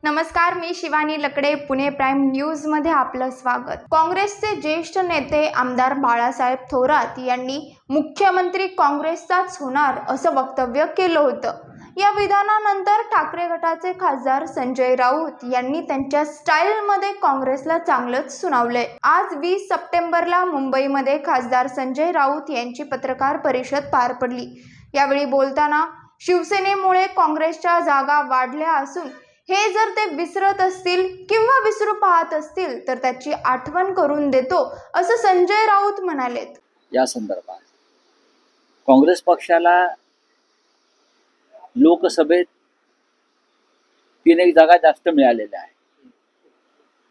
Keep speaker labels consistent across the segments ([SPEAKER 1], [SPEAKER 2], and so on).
[SPEAKER 1] नमस्कार, मी शिवानी लकडे. Pune prime news मध्ये आपलं स्वागत. काँग्रेसचे ज्येष्ठ नेते आमदार बाळासाहेब थोरात यांनी मुख्यमंत्री काँग्रेसचाच होणार असं वक्तव्य केलं होतं. या विधानानंतर ठाकरे गटाचे खासदार संजय राऊत यांनी त्यांच्या स्टाईलमध्ये काँग्रेसला चांगलंच सुनावलंय. आज 20 सप्टेंबरला मुंबईमध्ये खासदार संजय राऊत यांची पत्रकार परिषद पार पडली. यावेळी बोलताना शिवसेनेमुळे काँग्रेसच्या जागा वाढल्या असून हे जर ते विसरत असतील किंवा विसरू पाहत असतील तर त्याची आठवण करून देतो असं संजय राऊत म्हणालेत.
[SPEAKER 2] या संदर्भात काँग्रेस पक्षाला लोकसभेत 3 जागा जास्त मिळालेल्या आहेत.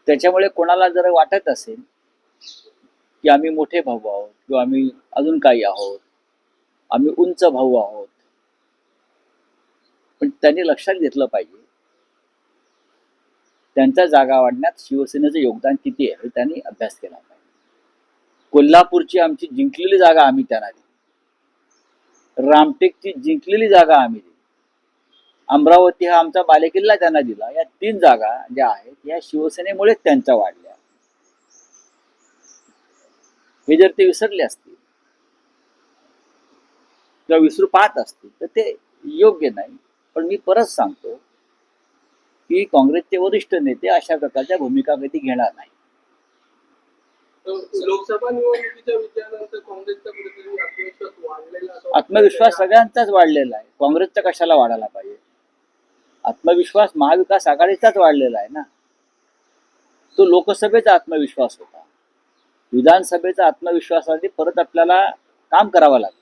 [SPEAKER 2] त्याच्यामुळे कोणाला जर वाटत असेल की आम्ही मोठे भाऊ आहोत किंवा आम्ही अजून काही आहोत, आम्ही उंच भाऊ आहोत, पण त्यांनी लक्षात घेतलं पाहिजे त्यांच्या जागा वाढण्यात शिवसेनेचं योगदान किती आहे हे त्यांनी अभ्यास केला पाहिजे. कोल्हापूरची आमची जिंकलेली जागा आम्ही त्यांना दिली, रामटेकची जिंकलेली जागा आम्ही दिली, अमरावती हा आमचा बालेकिल्ला त्यांना दिला. या 3 जागा ज्या आहेत या शिवसेनेमुळेच त्यांच्या वाढल्या. हे जर ते विसरले असतील किंवा विसरू पाहत असतील तर ते योग्य नाही. पण मी परत सांगतो की काँग्रेसचे वरिष्ठ नेते अशा प्रकारच्या भूमिका कधी घेणार नाही.
[SPEAKER 3] लोकसभा निवडणुकीच्या विजयानंतर काँग्रेसचा कुठेतरी आत्मविश्वास वाढलेला आहे.
[SPEAKER 2] आत्मविश्वास सगळ्यांचाच वाढलेला आहे. काँग्रेसचा कशाला वाढायला पाहिजे? आत्मविश्वास महाविकास आघाडीचाच वाढलेला आहे ना. तो लोकसभेचा आत्मविश्वास होता. विधानसभेचा आत्मविश्वासासाठी परत आपल्याला काम करावं लागेल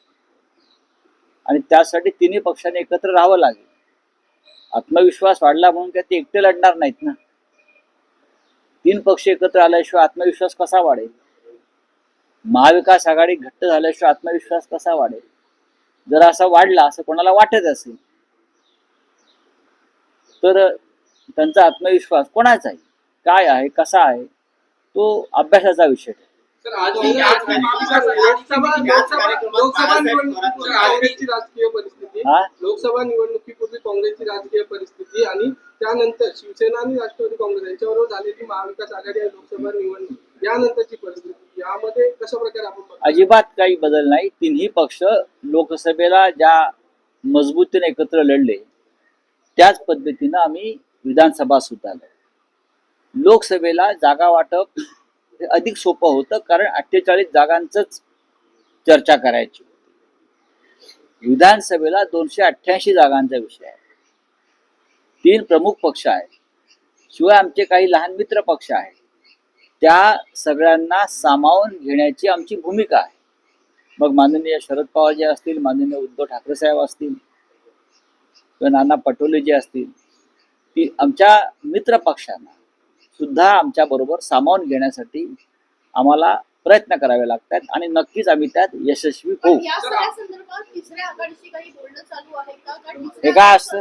[SPEAKER 2] आणि त्यासाठी 3 पक्षांनी एकत्र राहावं लागेल. आत्मविश्वास वाढला म्हणून काय ते एकटे लढणार नाहीत ना. 3 पक्ष एकत्र आल्याशिवाय आत्मविश्वास कसा वाढेल? महाविकास आघाडी घट्ट झाल्याशिवाय आत्मविश्वास कसा वाढेल? जर असा वाढला असं कोणाला वाटत असेल तर त्यांचा आत्मविश्वास कोणाचा आहे, काय आहे, कसा आहे, तो अभ्यासाचा विषय आहे.
[SPEAKER 3] लोकसभा निवडणुकीपूर्वी काँग्रेसची राजकीय परिस्थिती आणि त्यानंतर शिवसेना आणि राष्ट्रवादी काँग्रेस यांच्याबरोबर झालेली महाविकास आघाडी आणि लोकसभा निवडणूक यानंतरची परिस्थिती यामध्ये कशा प्रकारे आपण
[SPEAKER 2] अजिबात काही बदल नाही. 3ही पक्ष लोकसभेला ज्या मजबूतीने एकत्र लढले त्याच पद्धतीनं आम्ही विधानसभा सुद्धा लढलो. लोकसभेला जागा वाटप हे अधिक सोपं होतं कारण 48 जागांचंच चर्चा करायची होती. विधानसभेला 288 जागांचा विषय आहे. 3 प्रमुख पक्ष आहेत, शिवाय आमचे काही लहान मित्र पक्ष आहेत. त्या सगळ्यांना सामावून घेण्याची आमची भूमिका आहे. मग माननीय शरद पवार जे असतील, माननीय उद्धव ठाकरे साहेब असतील किंवा नाना पटोले जे असतील, ती आमच्या मित्र पक्षांना सुद्धा आमच्या बरोबर सामावून घेण्यासाठी आम्हाला प्रयत्न करावे लागतात आणि नक्कीच आम्ही त्यात यशस्वी होऊ. हे काय असतं?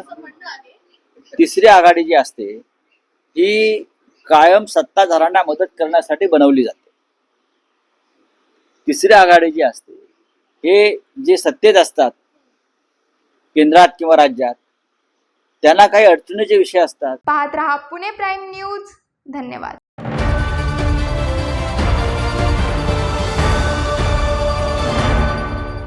[SPEAKER 2] 3री आघाडी जी असते ही कायम सत्ताधाऱ्यांना मदत करण्यासाठी बनवली जाते. 3री आघाडी जी असते हे जे सत्तेत असतात केंद्रात किंवा राज्यात त्यांना काही अडचणीचे विषय असतात.
[SPEAKER 1] पाहत रहा पुणे प्राईम न्यूज. धन्यवाद.